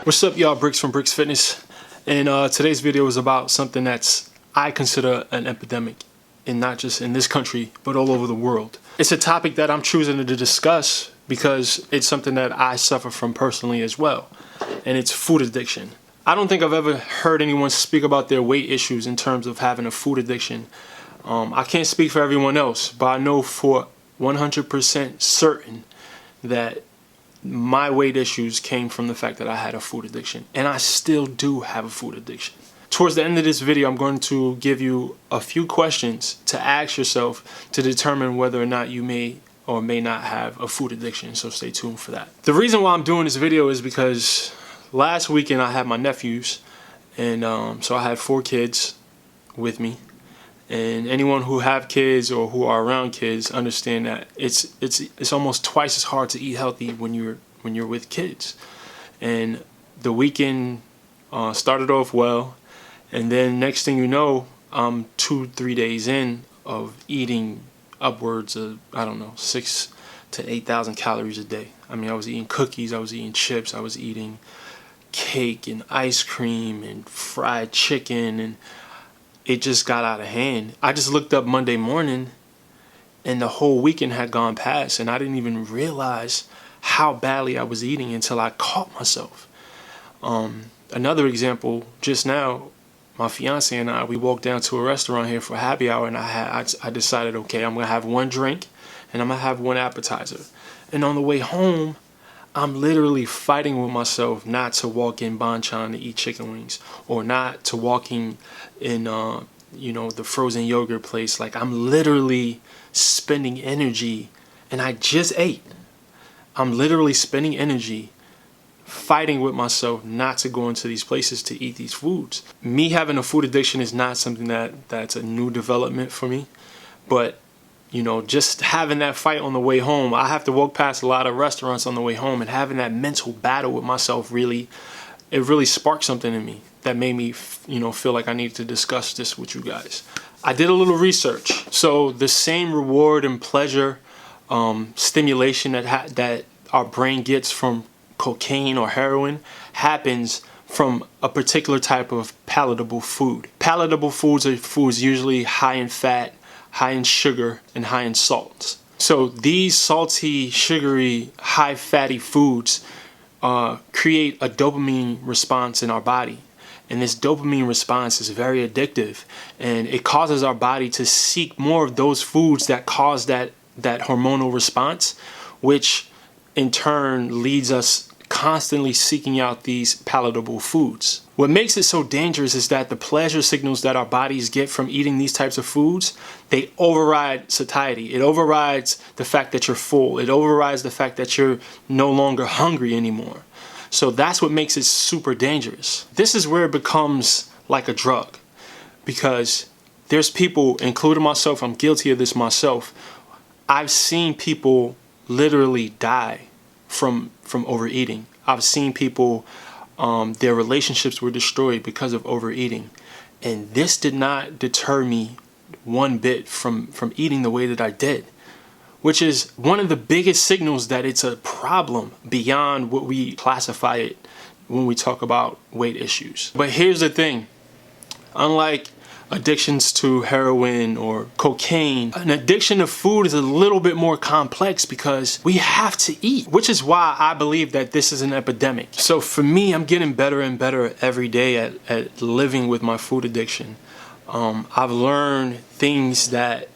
What's up, y'all? Brix from Brix Fitness, and today's video is about something that's I consider an epidemic, and not just in this country but all over the world. It's a topic that I'm choosing to discuss because it's something that I suffer from personally as well, and it's food addiction. I don't think I've ever heard anyone speak about their weight issues in terms of having a food addiction. I can't speak for everyone else, but I know for 100% certain that my weight issues came from the fact that I had a food addiction, and I still do have a food addiction. Towards the end of this video, I'm going to give you a few questions to ask yourself to determine whether or not you may or may not have a food addiction, so stay tuned for that. The reason why I'm doing this video is because last weekend I had my nephews, and so I had 4 kids with me. And anyone who have kids or who are around kids understand that it's almost twice as hard to eat healthy when you're with kids. And the weekend started off well, and then next thing you know, I'm 2-3 days in of eating upwards of, I don't know, 6,000 to 8,000 calories a day. I mean, I was eating cookies, I was eating chips, I was eating cake and ice cream and fried chicken, and it just got out of hand. I just looked up Monday morning and the whole weekend had gone past, and I didn't even realize how badly I was eating until I caught myself. Another example, just now, my fiance and I, we walked down to a restaurant here for happy hour, and I decided, okay, I'm gonna have 1 drink and I'm gonna have 1 appetizer. And on the way home, I'm literally fighting with myself not to walk in Banchan to eat chicken wings, or not to walk in the frozen yogurt place. Like, I'm literally spending energy, and I just ate. I'm literally spending energy fighting with myself not to go into these places to eat these foods. Me having a food addiction is not something that's a new development for me, but just having that fight on the way home, I have to walk past a lot of restaurants on the way home, and having that mental battle with myself really sparked something in me that made me, feel like I needed to discuss this with you guys. I did a little research. So the same reward and pleasure stimulation that our brain gets from cocaine or heroin happens from a particular type of palatable food. Palatable foods are foods usually high in fat, high in sugar, and high in salts. So these salty, sugary, high fatty foods create a dopamine response in our body. And this dopamine response is very addictive, and it causes our body to seek more of those foods that cause that hormonal response, which in turn leads us constantly seeking out these palatable foods. What makes it so dangerous is that the pleasure signals that our bodies get from eating these types of foods, they override satiety. It overrides the fact that you're full. It overrides the fact that you're no longer hungry anymore. So that's what makes it super dangerous. This is where it becomes like a drug, because there's people, including myself, I'm guilty of this myself. I've seen people literally die from overeating. I've seen people, their relationships were destroyed because of overeating. And this did not deter me one bit from eating the way that I did, which is one of the biggest signals that it's a problem beyond what we classify it when we talk about weight issues. But here's the thing. Unlike addictions to heroin or cocaine, an addiction to food is a little bit more complex because we have to eat, which is why I believe that this is an epidemic. So for me, I'm getting better and better every day at living with my food addiction. I've learned things that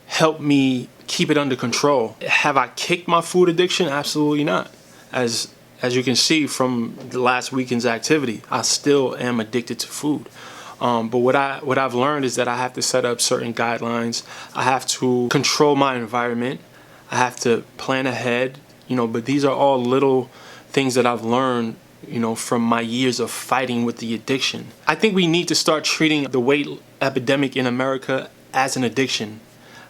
help me keep it under control. Have I kicked my food addiction? Absolutely not. As you can see from the last weekend's activity, I still am addicted to food. But what I've learned is that I have to set up certain guidelines. I have to control my environment. I have to plan ahead, but these are all little things that I've learned, from my years of fighting with the addiction. I think we need to start treating the weight epidemic in America as an addiction.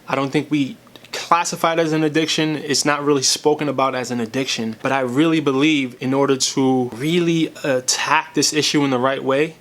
I don't think we classify it as an addiction. It's not really spoken about as an addiction, but I really believe in order to really attack this issue in the right way,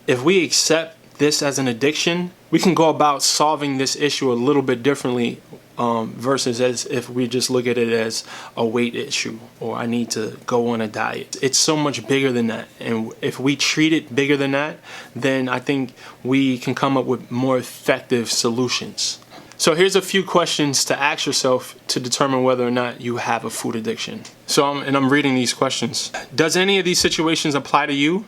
if we accept this as an addiction, we can go about solving this issue a little bit differently versus as if we just look at it as a weight issue or I need to go on a diet. It's so much bigger than that, and if we treat it bigger than that, then I think we can come up with more effective solutions. So here's a few questions to ask yourself to determine whether or not you have a food addiction. I'm reading these questions. Does any of these situations apply to you?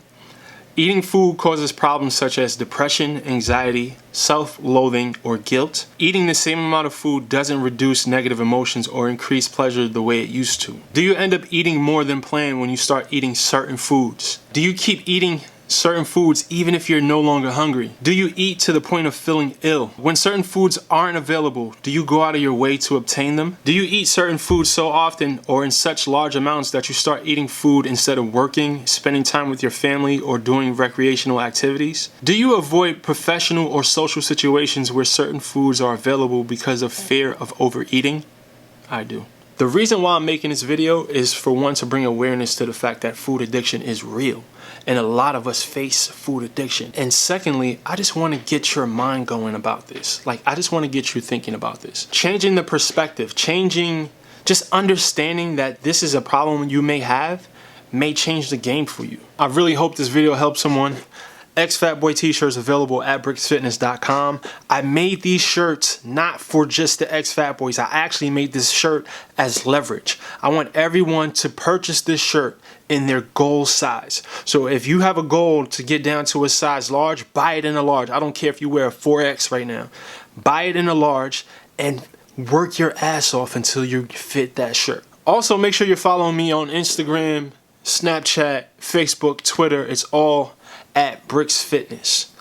Eating food causes problems such as depression, anxiety, self-loathing, or guilt. Eating the same amount of food doesn't reduce negative emotions or increase pleasure the way it used to. Do you end up eating more than planned when you start eating certain foods? Do you keep eating certain foods even if you're no longer hungry? Do you eat to the point of feeling ill? When certain foods aren't available, do you go out of your way to obtain them? Do you eat certain foods so often or in such large amounts that you start eating food instead of working, spending time with your family, or doing recreational activities? Do you avoid professional or social situations where certain foods are available because of fear of overeating? I do. The reason why I'm making this video is for one, to bring awareness to the fact that food addiction is real. And a lot of us face food addiction. And secondly, I just want to get your mind going about this. I just want to get you thinking about this. Changing the perspective, just understanding that this is a problem you may have, may change the game for you. I really hope this video helps someone. Ex-Fat-Boy t-shirts available at brixfitness.com. I made these shirts not for just the ex-Fat-Boys. I actually made this shirt as leverage. I want everyone to purchase this shirt in their goal size. So if you have a goal to get down to a size large, buy it in a large. I don't care if you wear a 4X right now. Buy it in a large and work your ass off until you fit that shirt. Also, make sure you're following me on Instagram, Snapchat, Facebook, Twitter. It's all at Brix Fitness.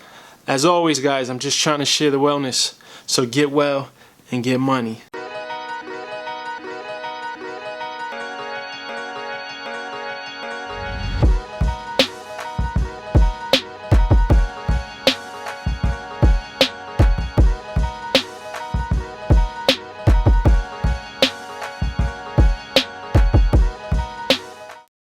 As always, guys, I'm just trying to share the wellness. So get well and get money.